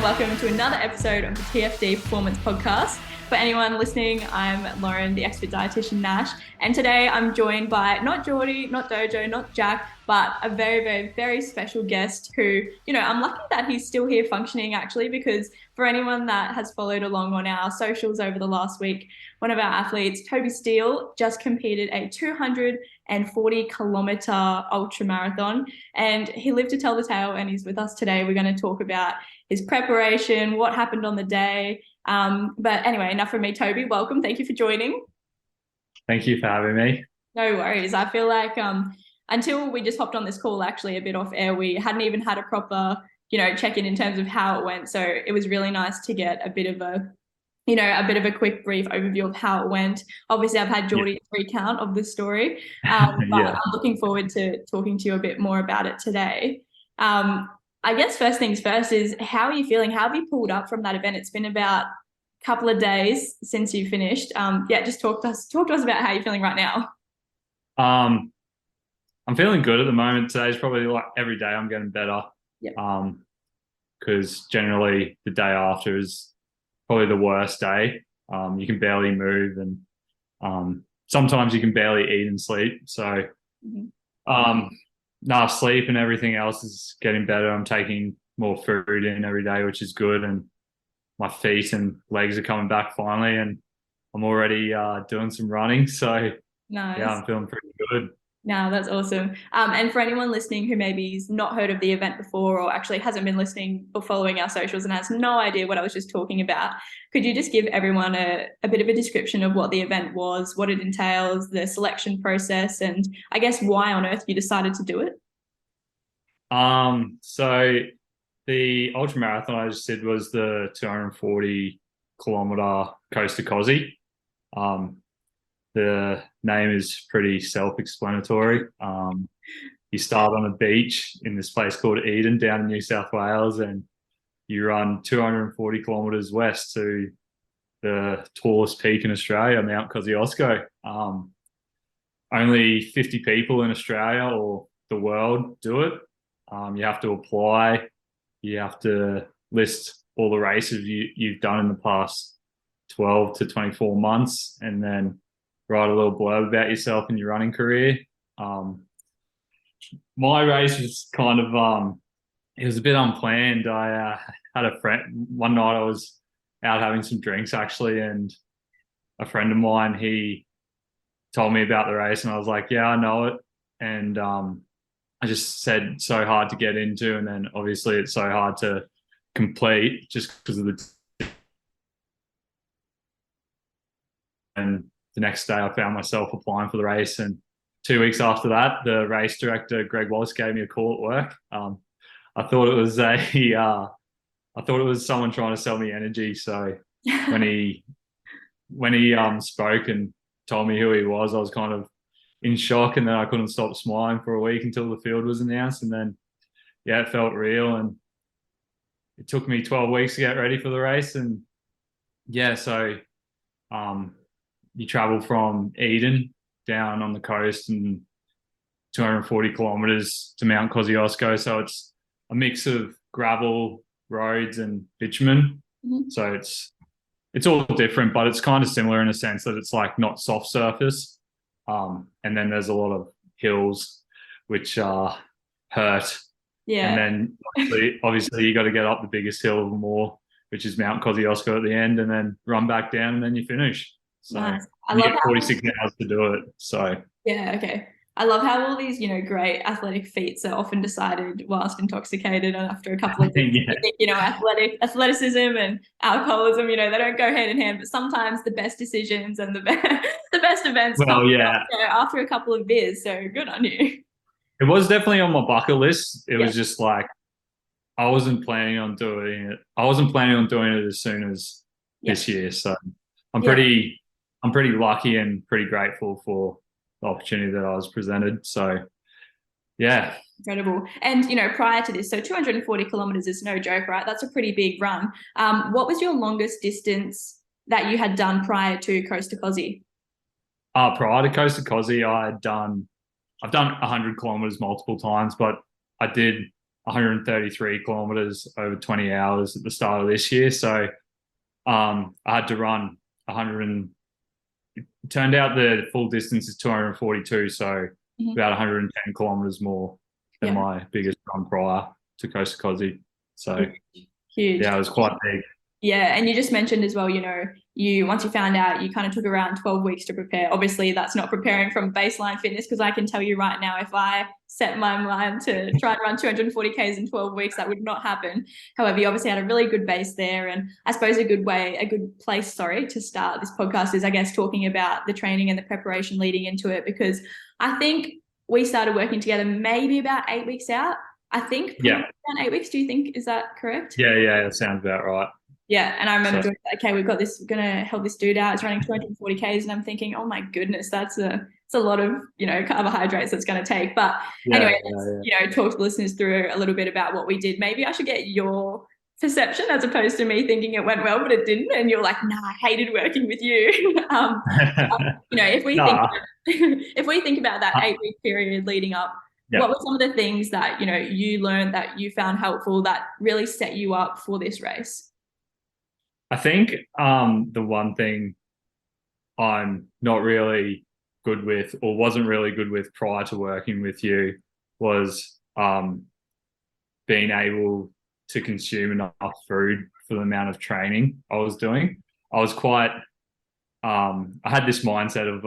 welcome to another episode of the TFD Performance Podcast. For anyone listening, I'm Lauren, the expert dietitian Nash, and today I'm joined by not Geordie, not Dojo, not Jack, but a very, very, very special guest who, I'm lucky that he's still here functioning actually, because for anyone that has followed along on our socials over the last week, one of our athletes, Toby Steele, just competed a 240-kilometer ultra marathon, and he lived to tell the tale, and he's with us today. We're going to talk about his preparation, what happened on the day. But anyway, enough from me. Toby, welcome. Thank you for joining. Thank you for having me. No worries. I feel like until we just hopped on this call actually a bit off air, we hadn't even had a proper, check-in in terms of how it went. So it was really nice to get a bit of a quick brief overview of how it went. Obviously, I've had Geordie's recount of the story, but I'm looking forward to talking to you a bit more about it today. I guess first things first is, how are you feeling? How have you pulled up from that event? It's been about a couple of days since you finished. Just talk to us about how you're feeling right now. I'm feeling good at the moment. Today's probably like every day I'm getting better. Because generally the day after is probably the worst day. You can barely move, and sometimes you can barely eat and sleep. So sleep and everything else is getting better. I'm taking more food in every day, which is good, and my feet and legs are coming back finally, and I'm already doing some running. So nice. Yeah, I'm feeling pretty good. No, that's awesome. And for anyone listening who maybe's not heard of the event before, or actually hasn't been listening or following our socials and has no idea what I was just talking about, could you just give everyone a bit of a description of what the event was, what it entails, the selection process, and I guess why on earth you decided to do it? So the ultra marathon I just did was the 240-kilometer coast to Kosci. The name is pretty self-explanatory. You start on a beach in this place called Eden down in New South Wales, and you run 240 kilometres west to the tallest peak in Australia, Mount Kosciusko. Only 50 people in Australia or the world do it. You have to apply. You have to list all the races you've done in the past 12 to 24 months, and then write a little blurb about yourself and your running career. My race was kind of, it was a bit unplanned. I had a friend, one night I was out having some drinks actually, and a friend of mine, he told me about the race, and I was like, yeah, I know it. And I just said so hard to get into, and then obviously it's so hard to complete just because of and the next day I found myself applying for the race, and 2 weeks after that, the race director, Greg Wallace, gave me a call at work. I thought it was someone trying to sell me energy. So when he spoke and told me who he was, I was kind of in shock, and then I couldn't stop smiling for a week until the field was announced, and then it felt real, and it took me 12 weeks to get ready for the race. And so you travel from Eden down on the coast and 240 kilometers to Mount Kosciusko. So it's a mix of gravel, roads, and bitumen. So it's all different, but it's kind of similar in a sense that it's like not soft surface. And then there's a lot of hills which hurt. Yeah. And then obviously you got to get up the biggest hill of them all, which is Mount Kosciusko at the end, and then run back down, and then you finish. So nice. You get 46 hours to do it. So yeah, okay. I love how all these, great athletic feats are often decided whilst intoxicated, and after a couple of things, athleticism and alcoholism, they don't go hand in hand. But sometimes the best decisions and the best events come after a couple of beers. So good on you. It was definitely on my bucket list. It was just like I wasn't planning on doing it. I wasn't planning on doing it as soon as this year. So I'm pretty lucky and pretty grateful for the opportunity that I was presented. So, yeah. Incredible. And, prior to this, so 240 kilometers is no joke, right? That's a pretty big run. What was your longest distance that you had done prior to Coast to Kosci? Prior to Coast to Kosci, I've done 100 kilometers multiple times, but I did 133 kilometers over 20 hours at the start of this year. So I had to run 100 and it turned out the full distance is 242. So about 110 kilometers more than my biggest run prior to Kosci. So huge. Yeah, it was quite big. Yeah, and you just mentioned as well, once you found out, you kind of took around 12 weeks to prepare. Obviously, that's not preparing from baseline fitness, because I can tell you right now, if I set my mind to try and run 240 Ks in 12 weeks, that would not happen. However, you obviously had a really good base there. And I suppose a good place, to start this podcast is, I guess, talking about the training and the preparation leading into it, because I think we started working together maybe about 8 weeks out. I think around 8 weeks. Do you think, is that correct? Yeah, that sounds about right. Yeah, and I remember doing, okay, we've got this, going to help this dude out. It's running 240 Ks, and I'm thinking, oh my goodness, it's a lot of, carbohydrates that's going to take. But anyway, talk to listeners through a little bit about what we did. Maybe I should get your perception as opposed to me thinking it went well, but it didn't. And you're like, nah, I hated working with you. If we think about that 8-week period leading up, what were some of the things that, you learned that you found helpful that really set you up for this race? I think the one thing I'm not really good with, or wasn't really good with prior to working with you, was being able to consume enough food for the amount of training I was doing. I was quite, I had this mindset of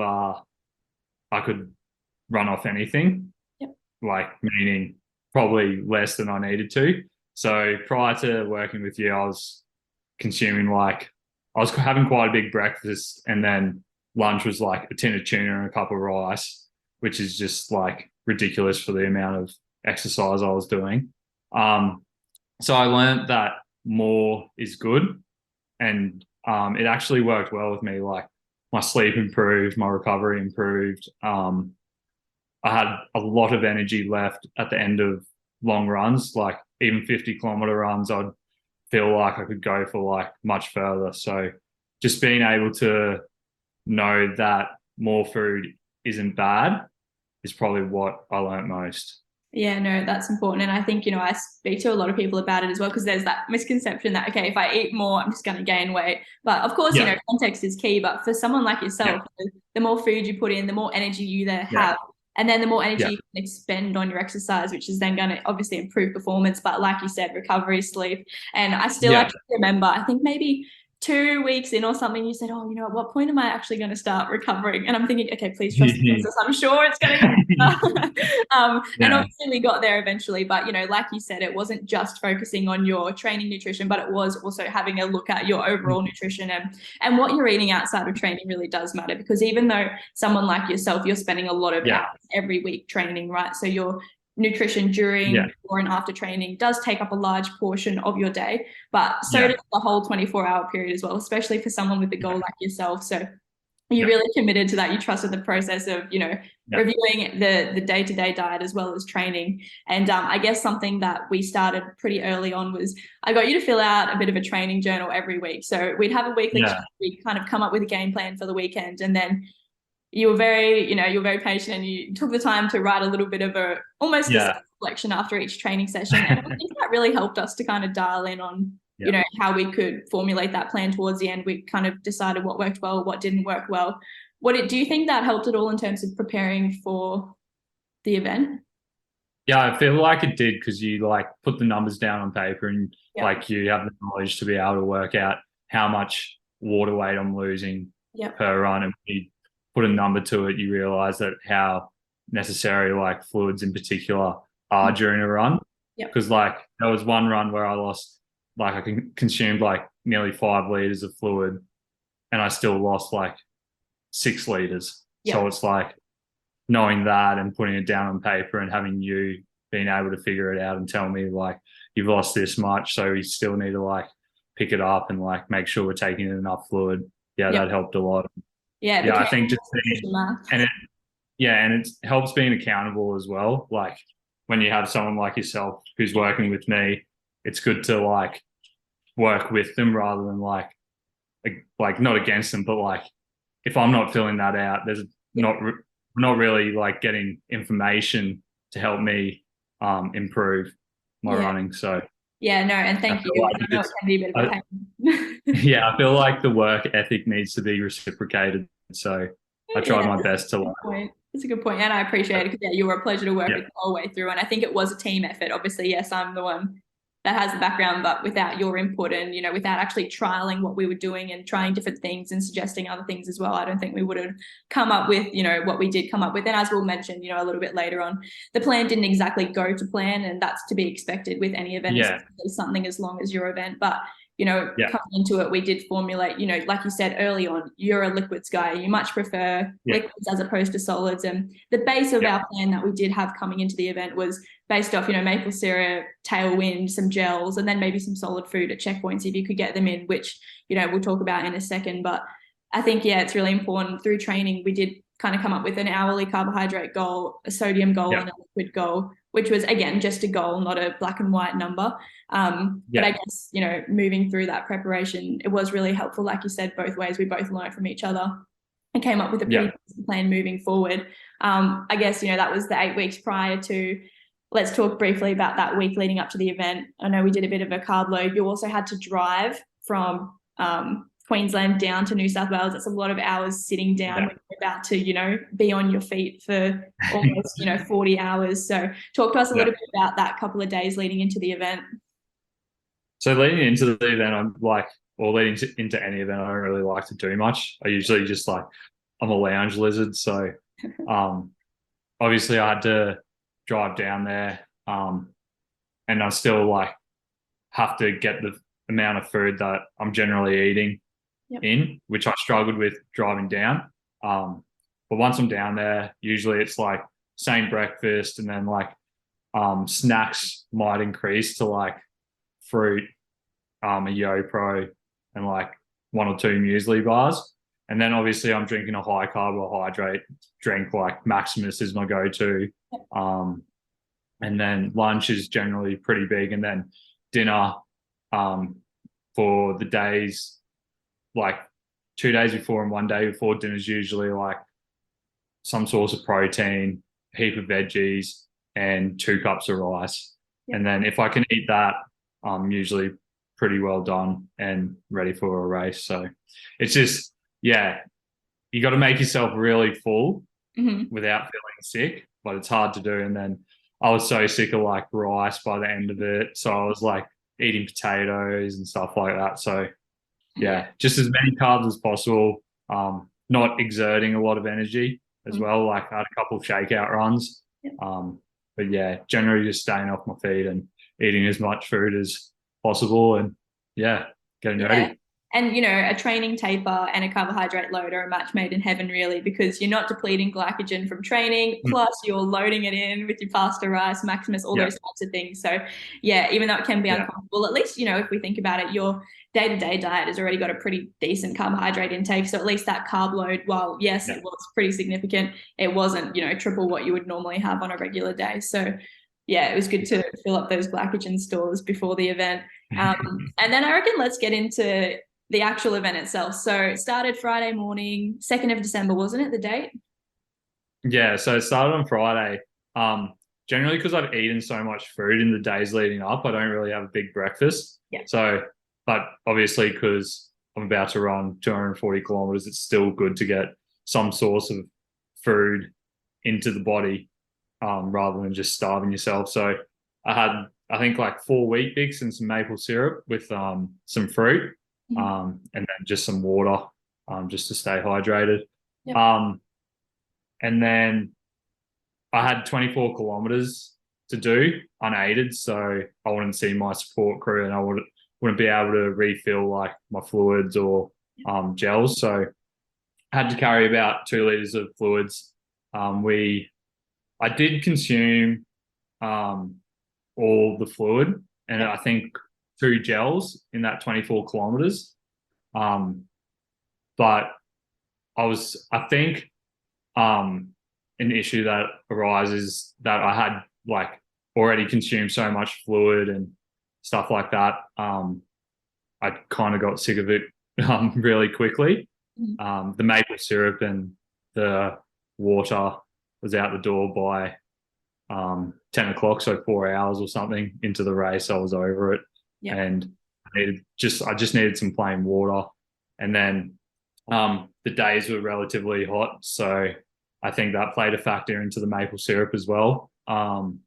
I could run off anything, meaning probably less than I needed to. So prior to working with you, I was consuming I was having quite a big breakfast, and then lunch was like a tin of tuna and a cup of rice, which is just ridiculous for the amount of exercise I was doing. So I learned that more is good, and it actually worked well with me. My sleep improved, my recovery improved. I had a lot of energy left at the end of long runs, even 50-kilometer runs. I'd feel like I could go for much further. So just being able to know that more food isn't bad is probably what I learned most. Yeah, no, that's important. And I think, I speak to a lot of people about it as well, because there's that misconception that, okay, if I eat more, I'm just going to gain weight. But of course, context is key. But for someone like yourself, the more food you put in, the more energy you there have. And then the more energy you can expend on your exercise, which is then going to obviously improve performance. But like you said, recovery, sleep. And I still actually remember, I think maybe 2 weeks in or something, you said, oh, at what point am I actually going to start recovering? And I'm thinking, okay, please trust the process. I'm sure it's going to get better. And obviously we got there eventually. But, like you said, it wasn't just focusing on your training nutrition, but it was also having a look at your overall nutrition and what you're eating outside of training really does matter. Because even though someone like yourself, you're spending a lot of hours every week training, right? So your nutrition during or and after training does take up a large portion of your day, but so does the whole 24-hour period as well, especially for someone with a goal like yourself. So you really committed to that. You trusted the process of, reviewing the day-to-day diet as well as training. And I guess something that we started pretty early on was I got you to fill out a bit of a training journal every week. So we'd have a weekly chat, we'd kind of come up with a game plan for the weekend, and then you were very patient, and you took the time to write a little bit of a reflection after each training session. And I think that really helped us to kind of dial in on, how we could formulate that plan towards the end. We kind of decided what worked well, what didn't work well. Do you think that helped at all in terms of preparing for the event? Yeah, I feel like it did, because you put the numbers down on paper, and you have the knowledge to be able to work out how much water weight I'm losing per run. And you put a number to it, you realize that how necessary fluids in particular are during a run. Because there was one run where I lost, I consumed nearly 5 liters of fluid, and I still lost 6 liters. So it's knowing that and putting it down on paper, and having you being able to figure it out and tell me you've lost this much, so you still need to pick it up and make sure we're taking in enough fluid. That helped a lot. I think just and it helps being accountable as well. When you have someone like yourself who's working with me, it's good to work with them rather than not against them, but if I'm not filling that out, there's not really getting information to help me improve. my running. So Yeah, no, and I thank you. feel like I know it can be a bit of a pain. yeah, I feel like the work ethic needs to be reciprocated. So I Yeah, tried my best to that's a good point. That's a good point, and I appreciate it because you were a pleasure to work yeah, with the whole way through. And I think it was a team effort. Obviously, yes, I'm the one that has the background, but without your input and without actually trialing what we were doing and trying different things and suggesting other things as well, I don't think we would have come up with what we did come up with. And as we'll mention, a little bit later on, the plan didn't exactly go to plan, and that's to be expected with any event, yeah, especially something as long as your event. But yeah, coming into it, we did formulate, like you said early on, you're a liquids guy. You much prefer yeah, liquids as opposed to solids. And the base of yeah, our plan that we did have coming into the event was based off, maple syrup, tailwind, some gels, and then maybe some solid food at checkpoints if you could get them in, which, we'll talk about in a second. But I think, yeah, it's really important through training. We did kind of come up with an hourly carbohydrate goal, a sodium goal, yeah, and a liquid goal, which was, again, just a goal, not a black and white number. But I guess, moving through that preparation, it was really helpful. Like you said, both ways, we both learned from each other and came up with a pretty decent plan moving forward. I guess, that was the 8 weeks prior to. Let's talk briefly about that week leading up to the event. I know we did a bit of a carb load. You also had to drive from Queensland down to New South Wales. It's a lot of hours sitting down when you're about to, be on your feet for almost, 40 hours. So talk to us a little bit about that couple of days leading into the event. So leading into the event, I'm like, or leading into any event, I don't really like to do much. I usually just I'm a lounge lizard. So obviously I had to drive down there and I still have to get the amount of food that I'm generally eating in, which I struggled with driving down. But once I'm down there, usually it's same breakfast, and then snacks might increase to fruit, a YoPro, and 1 or 2 muesli bars. And then obviously I'm drinking a high carbohydrate drink, Maximus is my go-to. And then lunch is generally pretty big. And then dinner for the days, 2 days before and 1 day before, dinner's usually some source of protein, a heap of veggies, and 2 cups of rice. And then if I can eat that, I'm usually pretty well done and ready for a race. So it's just, you got to make yourself really full without feeling sick, but it's hard to do. And then I was so sick of rice by the end of it. So I was eating potatoes and stuff like that. So just as many carbs as possible, not exerting a lot of energy as well. I had a couple of shakeout runs. But generally just staying off my feet and eating as much food as possible and getting ready. And, a training taper and a carbohydrate load are a match made in heaven, really, because you're not depleting glycogen from training, plus you're loading it in with your pasta, rice, Maximus, all those types of things. So, even though it can be uncomfortable, at least, if we think about it, your day-to-day diet has already got a pretty decent carbohydrate intake. So at least that carb load, while, yes, it was pretty significant, it wasn't, triple what you would normally have on a regular day. So, it was good to fill up those glycogen stores before the event. And then I reckon let's get into the actual event itself. So it started Friday morning, 2nd of December, wasn't it, the date? Yeah, so it started on Friday. Generally, because I've eaten so much food in the days leading up, I don't really have a big breakfast. So, but obviously because I'm about to run 240 kilometers, it's still good to get some source of food into the body rather than just starving yourself. So I had, I think, 4 Wheat Bix and some maple syrup with some fruit. And then just some water, just to stay hydrated. And then I had 24 kilometers to do unaided, so I wouldn't see my support crew, and I wouldn't be able to refill my fluids or gels. So I had to carry about 2 liters of fluids. I did consume all the fluid, and I think 2 gels in that 24 kilometers. But I think an issue that arises that I had already consumed so much fluid and stuff like that. I kind of got sick of it really quickly. The maple syrup and the water was out the door by 10 o'clock, so 4 hours or something into the race. I was over it, Yeah. and I just needed some plain water. And then the days were relatively hot, so I think that played a factor into the maple syrup as well. And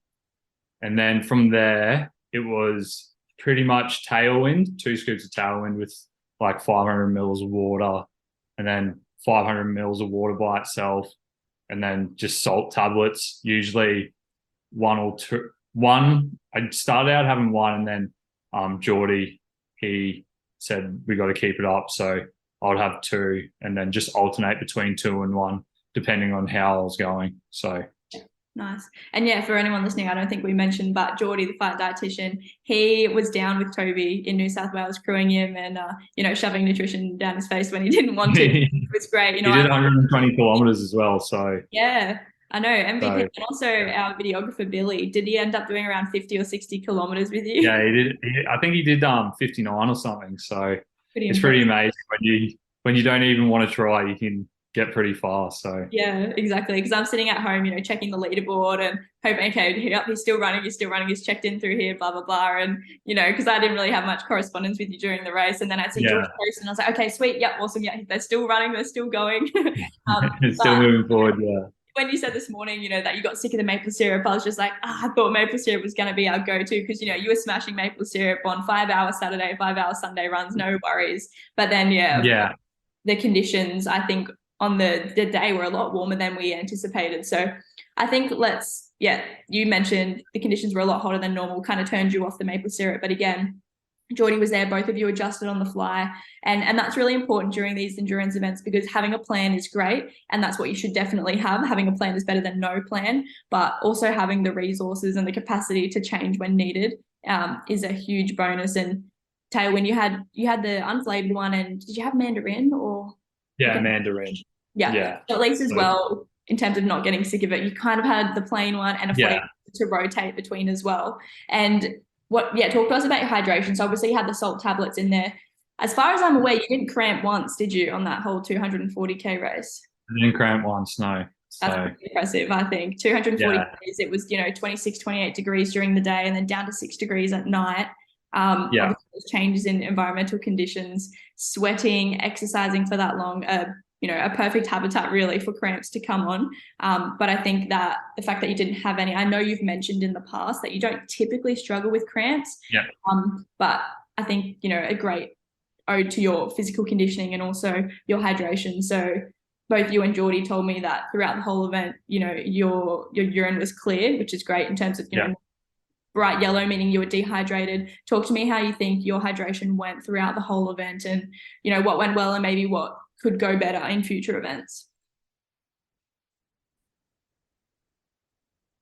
then from there, it was pretty much tailwind, 2 scoops of tailwind with like 500 mils of water, and then 500 mils of water by itself, and then just salt tablets, usually one or two. One, I started out having one, and then Geordie, he said we got to keep it up, so I'd have two, and then just alternate between two and one, depending on how I was going. So nice. And yeah, for anyone listening, I don't think we mentioned, but Geordie, the flight dietitian, he was down with Toby in New South Wales, crewing him and, shoving nutrition down his face when he didn't want to. It was great. He did 120 kilometers as well. So yeah, I know. MVP. So, and also our videographer, Billy, did he end up doing around 50 or 60 kilometers with you? yeah, he did. I think he did 59 or something. So it's pretty amazing when you don't even want to try, you can get pretty fast. So yeah, exactly. Because I'm sitting at home, checking the leaderboard and hoping, okay, he's still running, he's checked in through here, blah blah blah. And because I didn't really have much correspondence with you during the race, and then I see George post, and I was like, okay, sweet, yep, awesome, yeah, they're still running, they're still going. It's still moving forward. Yeah. When you said this morning, that you got sick of the maple syrup, I was just like, I thought maple syrup was going to be our go-to because, you were smashing maple syrup on 5-hour Saturday, 5-hour Sunday runs, no worries. But then, the conditions, I think, on the day were a lot warmer than we anticipated. So I think you mentioned the conditions were a lot hotter than normal, kind of turned you off the maple syrup. But again, Geordie was there, both of you adjusted on the fly. And that's really important during these endurance events because having a plan is great. And that's what you should definitely have. Having a plan is better than no plan, but also having the resources and the capacity to change when needed is a huge bonus. And Taylor, you had the unflavored one, and did you have mandarin or? Yeah, mandarin. Yeah. At least as well, in terms of not getting sick of it, you kind of had the plain one and a flavor to rotate between as well. And talk to us about your hydration. So obviously you had the salt tablets in there. As far as I'm aware, you didn't cramp once, did you, on that whole 240K race? I didn't cramp once, no. That's pretty impressive, I think. 240 Ks, it was, 26, 28 degrees during the day and then down to 6 degrees at night. Those changes in environmental conditions, sweating, exercising for that long, a perfect habitat really for cramps to come on. But I think that the fact that you didn't have any, I know you've mentioned in the past that you don't typically struggle with cramps. Yeah. But I think, a great ode to your physical conditioning and also your hydration. So both you and Geordie told me that throughout the whole event, your urine was clear, which is great in terms of, bright yellow, meaning you were dehydrated. Talk to me how you think your hydration went throughout the whole event and, what went well and maybe what could go better in future events.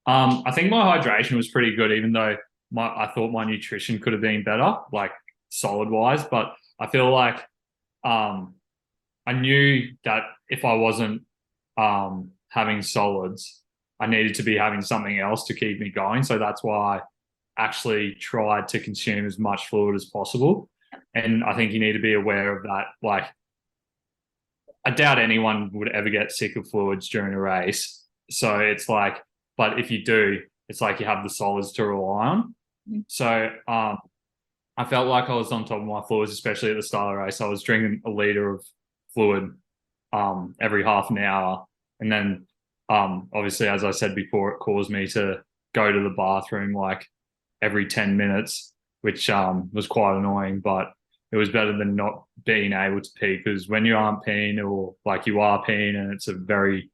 I think my hydration was pretty good, even though I thought my nutrition could have been better, like solid wise, but I feel like I knew that if I wasn't having solids, I needed to be having something else to keep me going. So that's why I actually tried to consume as much fluid as possible. And I think you need to be aware of that. Like, I doubt anyone would ever get sick of fluids during a race. So it's like, but if you do, it's like you have the solids to rely on. Mm-hmm. So I felt like I was on top of my fluids, especially at the start of the race. I was drinking a liter of fluid every half an hour. And then obviously, as I said before, it caused me to go to the bathroom like every 10 minutes, which was quite annoying, but it was better than not being able to pee, because when you aren't peeing, or like you are peeing and it's a very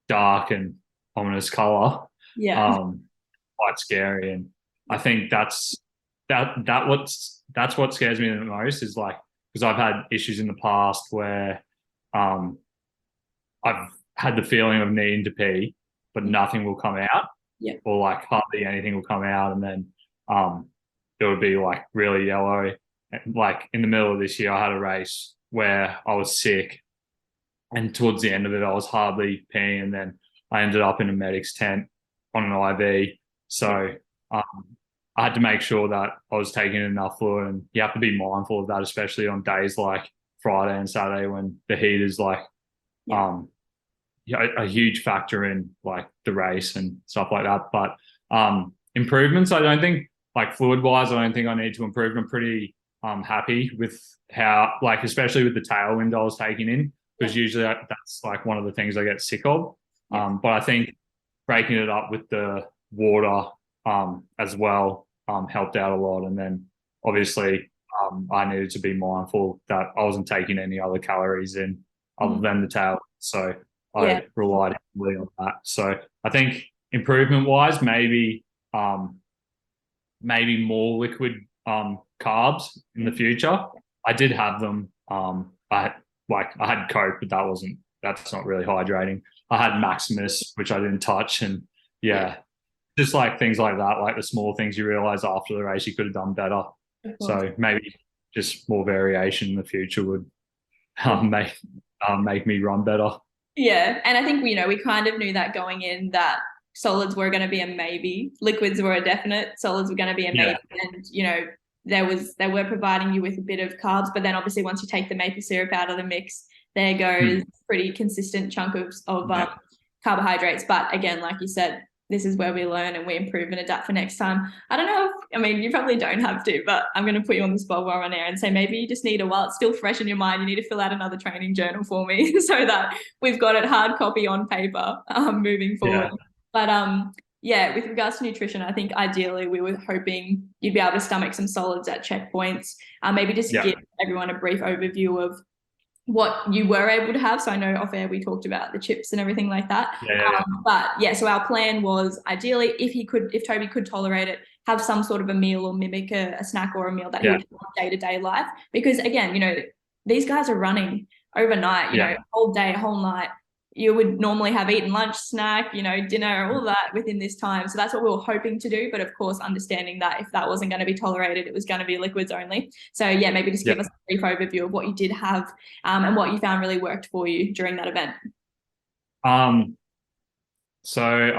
dark and ominous color, quite scary. And I think that's what scares me the most, is like, because I've had issues in the past where I've had the feeling of needing to pee, but nothing will come out, or like hardly anything will come out, and then it would be like really yellow. Like in the middle of this year, I had a race where I was sick, and towards the end of it, I was hardly peeing, and then I ended up in a medic's tent on an IV. So I had to make sure that I was taking enough fluid, and you have to be mindful of that, especially on days like Friday and Saturday when the heat is like a huge factor in like the race and stuff like that. But Improvements, I don't think, like fluid wise, I don't think I need to improve. I'm pretty happy with how, like, especially with the tailwind I was taking in, because usually that's like one of the things I get sick of. But I think breaking it up with the water as well helped out a lot. And then obviously I needed to be mindful that I wasn't taking any other calories in other than the tail. So I relied heavily on that. So I think improvement wise, maybe more liquid carbs in the future. I did have them. I had Coke, but that's not really hydrating. I had Maximus, which I didn't touch, and just like things like that, like the small things you realize after the race you could have done better. So maybe just more variation in the future would make me run better. Yeah, and I think we kind of knew that going in, that solids were going to be a maybe, liquids were a definite, solids were going to be a maybe, and they were providing you with a bit of carbs, but then obviously once you take the maple syrup out of the mix, there goes pretty consistent chunk of carbohydrates. But again, like you said, this is where we learn and we improve and adapt for next time. I don't know I mean, you probably don't have to, but I'm going to put you on the spot while we're on air and say maybe you just need while it's still fresh in your mind, you need to fill out another training journal for me so that we've got it hard copy on paper moving forward. But with regards to nutrition, I think ideally we were hoping you'd be able to stomach some solids at checkpoints. Maybe just give everyone a brief overview of what you were able to have. So I know off air we talked about the chips and everything like that. So our plan was ideally if Toby could tolerate it, have some sort of a meal or mimic a snack or a meal that he would have day-to-day life. Because again, these guys are running overnight, whole day, whole night. You would normally have eaten lunch, snack, dinner, all that within this time. So that's what we were hoping to do. But of course, understanding that if that wasn't going to be tolerated, it was going to be liquids only. So maybe just give us a brief overview of what you did have and what you found really worked for you during that event. So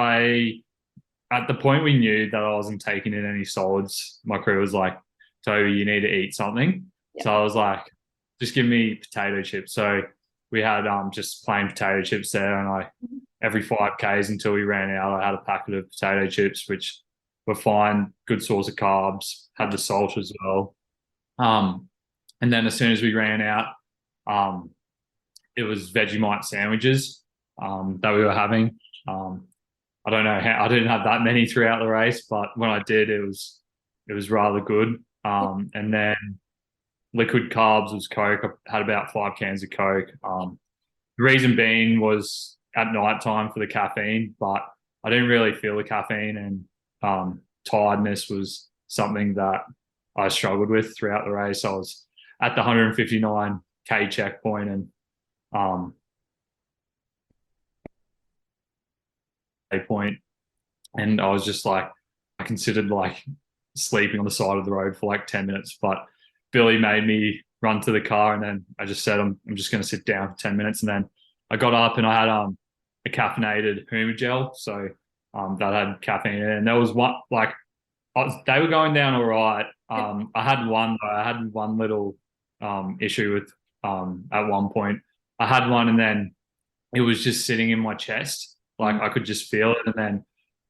at the point we knew that I wasn't taking in any solids, my crew was like, Toby, you need to eat something. So I was like, just give me potato chips. So we had just plain potato chips there, and every 5Ks until we ran out, I had a packet of potato chips, which were fine, good source of carbs, had the salt as well. And then as soon as we ran out, it was Vegemite sandwiches that we were having. I don't know how I didn't have that many throughout the race, but when I did, it was rather good. And then liquid carbs was Coke. I had about 5 cans of Coke. The reason being was at night time for the caffeine, but I didn't really feel the caffeine, and tiredness was something that I struggled with throughout the race. I was at the 159K checkpoint, and and I was just like, I considered like sleeping on the side of the road for like 10 minutes, but Billy made me run to the car, and then I just said, I'm just going to sit down for 10 minutes. And then I got up and I had a caffeinated Humagel. So that had caffeine in it. And there was one, like, they were going down all right. I had one little issue with at one point. I had one, and then it was just sitting in my chest. Like I could just feel it. And then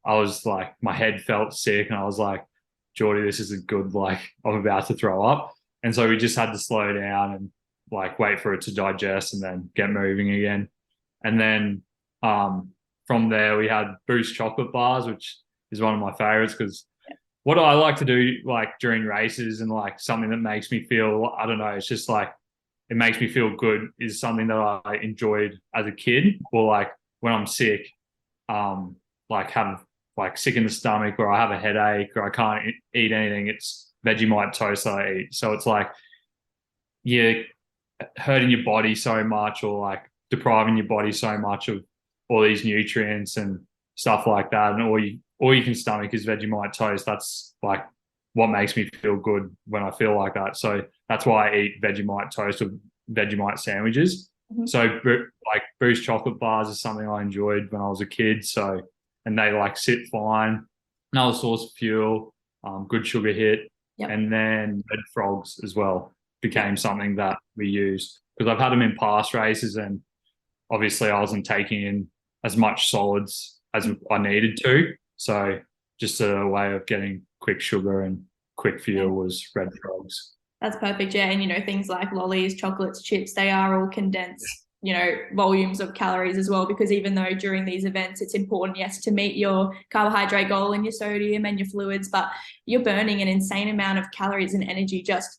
I was like, my head felt sick, and I was like, Geordie, this isn't good. Like, I'm about to throw up. And so we just had to slow down and like wait for it to digest and then get moving again. And then from there we had Boost chocolate bars, which is one of my favorites, because what I like to do like during races and like something that makes me feel, I don't know, it's just like, it makes me feel good, is something that I enjoyed as a kid, or like when I'm sick, like have like sick in the stomach, or I have a headache, or I can't eat anything, it's Vegemite toast that I eat. So it's like you're hurting your body so much, or like depriving your body so much of all these nutrients and stuff like that, and all you can stomach is Vegemite toast. That's like what makes me feel good when I feel like that. So that's why I eat Vegemite toast or Vegemite sandwiches. So like Boost chocolate bars is something I enjoyed when I was a kid. So, and they like sit fine, another source of fuel, good sugar hit. And then Red Frogs as well became something that we used, because I've had them in past races, and obviously I wasn't taking in as much solids as I needed to. So just a way of getting quick sugar and quick fuel was red frogs. That's perfect. Yeah. And, things like lollies, chocolates, chips, they are all condensed, volumes of calories as well, because even though during these events, it's important, yes, to meet your carbohydrate goal and your sodium and your fluids, but you're burning an insane amount of calories and energy just,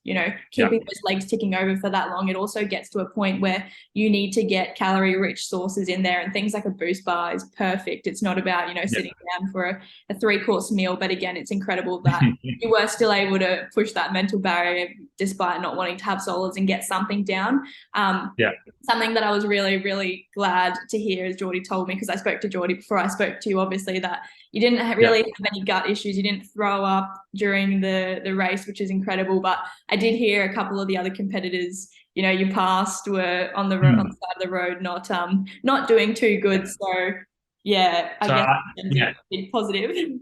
keeping those legs ticking over for that long. It also gets to a point where you need to get calorie rich sources in there, and things like a boost bar is perfect. It's not about, sitting down for a 3-course meal, but again, it's incredible that you were still able to push that mental barrier despite not wanting to have solids and get something down. Something that I was really, really glad to hear is Geordie told me, because I spoke to Geordie before I spoke to you, obviously, that you didn't really have any gut issues. You didn't throw up during the race, which is incredible. But I did hear a couple of the other competitors, you passed, were on the road, on the side of the road, not doing too good. So I guess positive.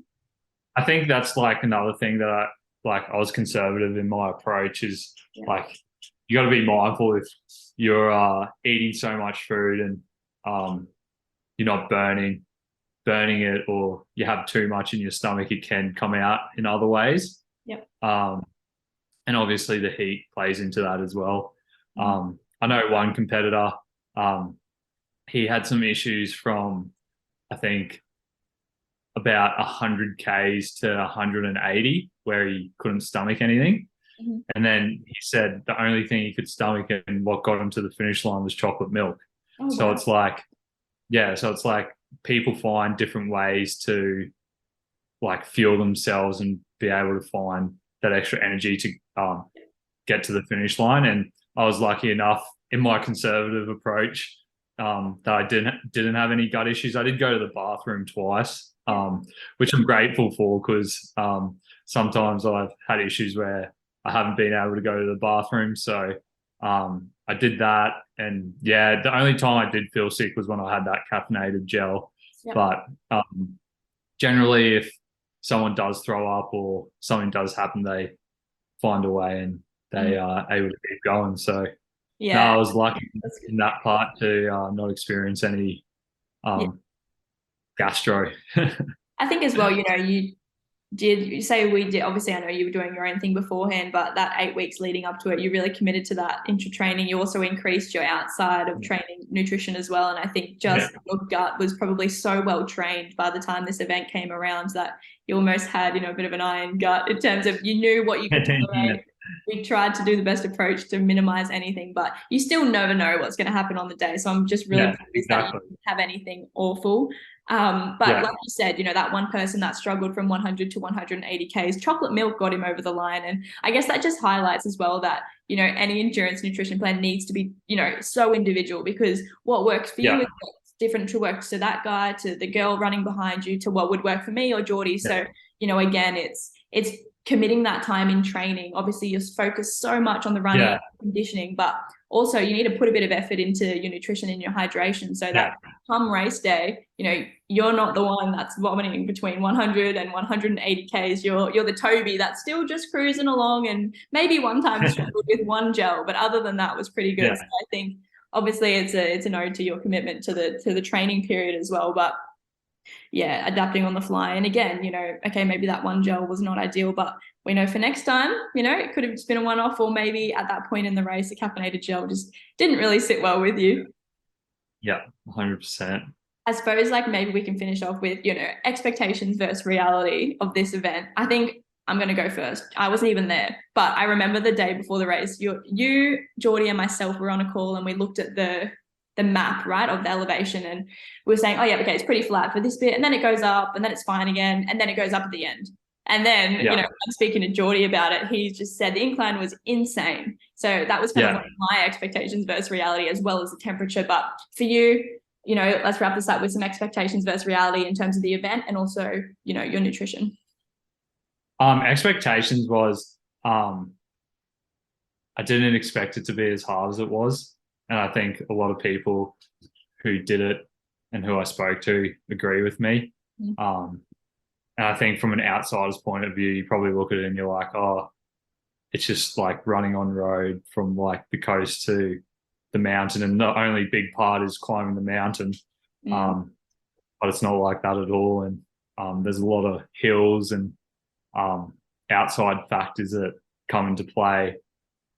I think that's like another thing that I was conservative in my approach is like, you got to be mindful if you're eating so much food and you're not burning it, or you have too much in your stomach, it can come out in other ways. And obviously the heat plays into that as well. I know one competitor, he had some issues from, I think, about 100 Ks to 180 where he couldn't stomach anything. And then he said the only thing he could stomach and what got him to the finish line was chocolate milk. So it's like, people find different ways to like fuel themselves and be able to find that extra energy to get to the finish line. And I was lucky enough in my conservative approach that I didn't have any gut issues. I did go to the bathroom twice, which I'm grateful for, because sometimes I've had issues where I haven't been able to go to the bathroom. So I did that. And the only time I did feel sick was when I had that caffeinated gel. But generally, if someone does throw up or something does happen, they find a way and they are able to keep going. So I was lucky in that part to not experience any gastro. I think as well, you say we did, obviously I know you were doing your own thing beforehand, but that 8 weeks leading up to it, you really committed to that intra-training. You also increased your outside of training nutrition as well. And I think just your gut was probably so well trained by the time this event came around that you almost had, a bit of an iron gut in terms of you knew what you could tolerate. We tried to do the best approach to minimize anything, but you still never know what's going to happen on the day. So I'm just really pleased that you didn't have anything awful. But like you said, that one person that struggled from 100 to 180 Ks, chocolate milk got him over the line. And I guess that just highlights as well that, any endurance nutrition plan needs to be, so individual, because what works for you is different to work to that guy, to the girl running behind you, to what would work for me or Geordie. So, again, it's committing that time in training. Obviously you're focused so much on the running and conditioning, but also you need to put a bit of effort into your nutrition and your hydration so that come race day, you're not the one that's vomiting between 100 and 180 Ks. You're the Toby that's still just cruising along and maybe one time struggled with one gel, but other than that was pretty good. So I think obviously it's an ode to your commitment to the training period as well, but adapting on the fly. And again, okay, maybe that one gel was not ideal, but we know for next time, it could have just been a one-off, or maybe at that point in the race, a caffeinated gel just didn't really sit well with you. 100%. I suppose like maybe we can finish off with, expectations versus reality of this event. I think I'm going to go first. I wasn't even there, but I remember the day before the race, you, Geordie and myself were on a call and we looked at the map, right, of the elevation, and we were saying, okay, it's pretty flat for this bit, and then it goes up, and then it's fine again, and then it goes up at the end. And then, I'm speaking to Geordie about it, he just said the incline was insane. So that was kind of like my expectations versus reality, as well as the temperature. But for you, let's wrap this up with some expectations versus reality in terms of the event and also, your nutrition. Expectations was, I didn't expect it to be as hard as it was. And I think a lot of people who did it and who I spoke to agree with me. And I think from an outsider's point of view, you probably look at it and you're like, it's just like running on road from like the coast to the mountain. And the only big part is climbing the mountain. But it's not like that at all. And there's a lot of hills and outside factors that come into play,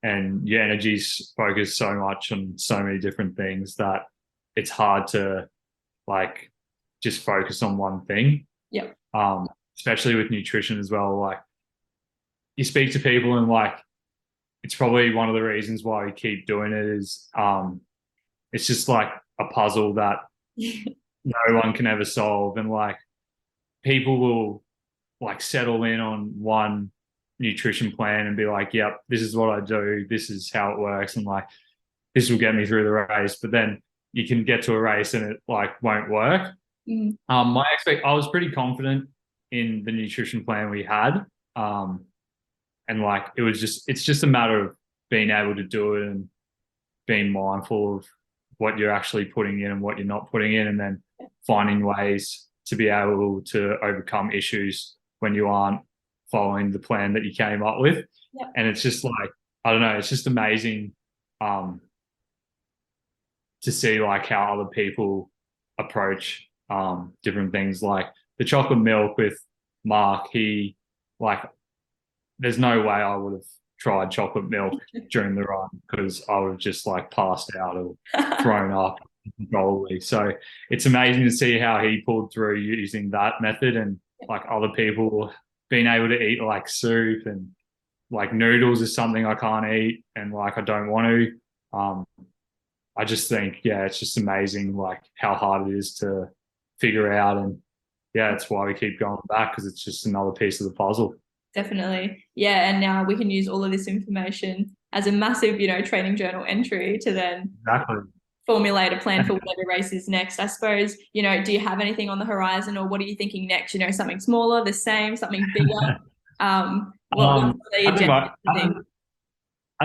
and your energy's focused so much on so many different things that it's hard to like just focus on one thing. Yep. Especially with nutrition as well. Like you speak to people and like it's probably one of the reasons why we keep doing it is it's just like a puzzle that no one can ever solve, and like people will like settle in on one nutrition plan and be like, yep, this is what I do, this is how it works, and like this will get me through the race. But then you can get to a race and it like won't work. I was pretty confident in the nutrition plan we had, and like it's just a matter of being able to do it and being mindful of what you're actually putting in and what you're not putting in, and then finding ways to be able to overcome issues when you aren't following the plan that you came up with. Yep. And it's just like, I don't know, it's just amazing to see like how other people approach different things. Like the chocolate milk with Mark, he like, there's no way I would have tried chocolate milk during the run because I would have just like passed out or thrown up uncontrollably. So it's amazing to see how he pulled through using that method, and like other people being able to eat like soup, and like noodles is something I can't eat and like I don't want to. I just think, yeah, it's just amazing like how hard it is to figure out, and yeah, that's why we keep going back, because it's just another piece of the puzzle. Definitely. Yeah. And now we can use all of this information as a massive, training journal entry to then formulate a plan for whatever race is next. I suppose, do you have anything on the horizon, or what are you thinking next? Something smaller, the same, something bigger? At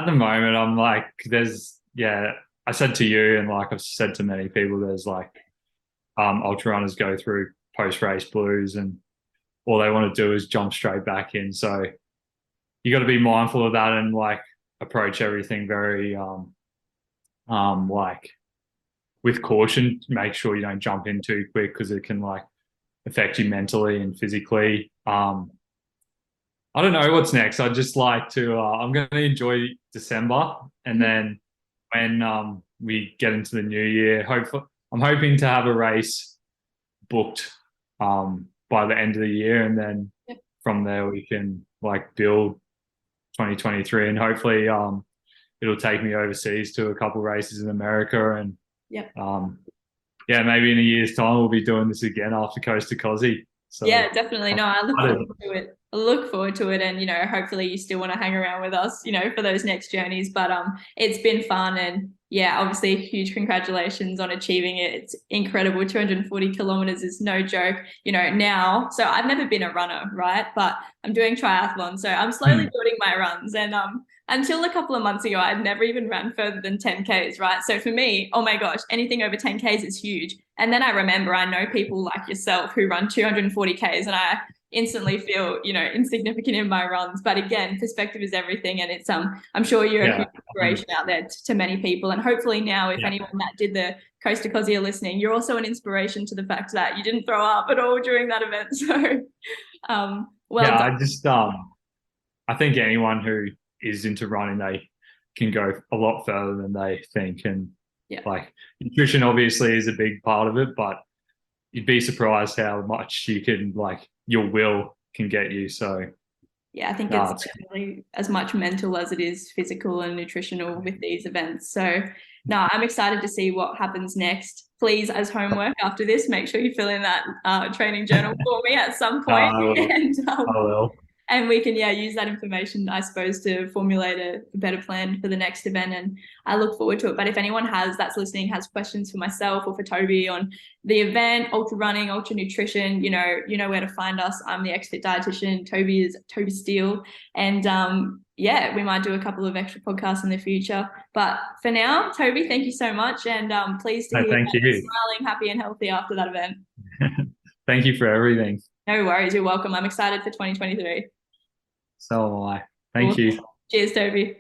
the moment, I'm like, I said to you, and like I've said to many people, there's like ultra runners go through post-race blues, and all they want to do is jump straight back in. So you got to be mindful of that and like approach everything very like with caution. Make sure you don't jump in too quick, because it can like affect you mentally and physically. I don't know what's next. I'd just like to I'm going to enjoy December, and then when we get into the new year, I'm hoping to have a race booked by the end of the year, and then from there we can like build 2023, and hopefully it'll take me overseas to a couple races in America, and maybe in a year's time we'll be doing this again after Coast to Kosci. So yeah, definitely. No, I look forward to it. And, hopefully you still want to hang around with us, for those next journeys. But it's been fun. And yeah, obviously huge congratulations on achieving it. It's incredible. 240 kilometers is no joke, now. So I've never been a runner, right? But I'm doing triathlon. So I'm slowly building my runs. And until a couple of months ago, I'd never even ran further than 10Ks, right? So for me, oh my gosh, anything over 10Ks is huge. And then I know people like yourself who run 240Ks, and I instantly feel, insignificant in my runs. But again, perspective is everything. And it's, I'm sure you're a huge inspiration out there to many people. And hopefully now, if anyone that did the Coast to Kosci are listening, you're also an inspiration to the fact that you didn't throw up at all during that event. So, I think anyone who is into running, they can go a lot further than they think. And like nutrition obviously is a big part of it, but you'd be surprised how much you can, like, your will can get you. So yeah, I think it's definitely as much mental as it is physical and nutritional with these events. So no, I'm excited to see what happens next. Please, as homework after this, make sure you fill in that training journal for me at some point. I will. And we can, use that information, I suppose, to formulate a better plan for the next event. And I look forward to it. But if anyone that's listening has questions for myself or for Toby on the event, ultra running, ultra nutrition, you know where to find us. I'm the expert dietitian. Toby is Toby Steele. And we might do a couple of extra podcasts in the future. But for now, Toby, thank you so much. And pleased to hear that you're smiling, happy and healthy after that event. Thank you for everything. No worries. You're welcome. I'm excited for 2023. So am I. Thank you. Cheers, Toby.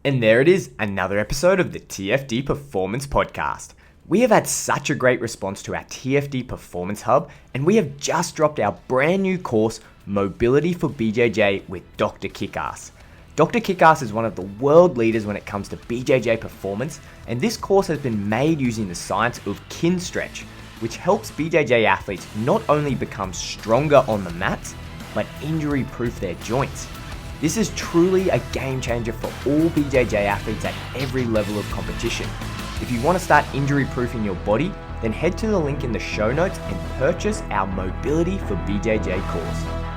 And there it is, another episode of the TFD Performance Podcast. We have had such a great response to our TFD Performance Hub, and we have just dropped our brand new course, Mobility for BJJ with Dr. Kickass. Dr. Kickass is one of the world leaders when it comes to BJJ performance, and this course has been made using the science of kin stretch, which helps BJJ athletes not only become stronger on the mats, but injury-proof their joints. This is truly a game changer for all BJJ athletes at every level of competition. If you want to start injury-proofing your body, then head to the link in the show notes and purchase our Mobility for BJJ course.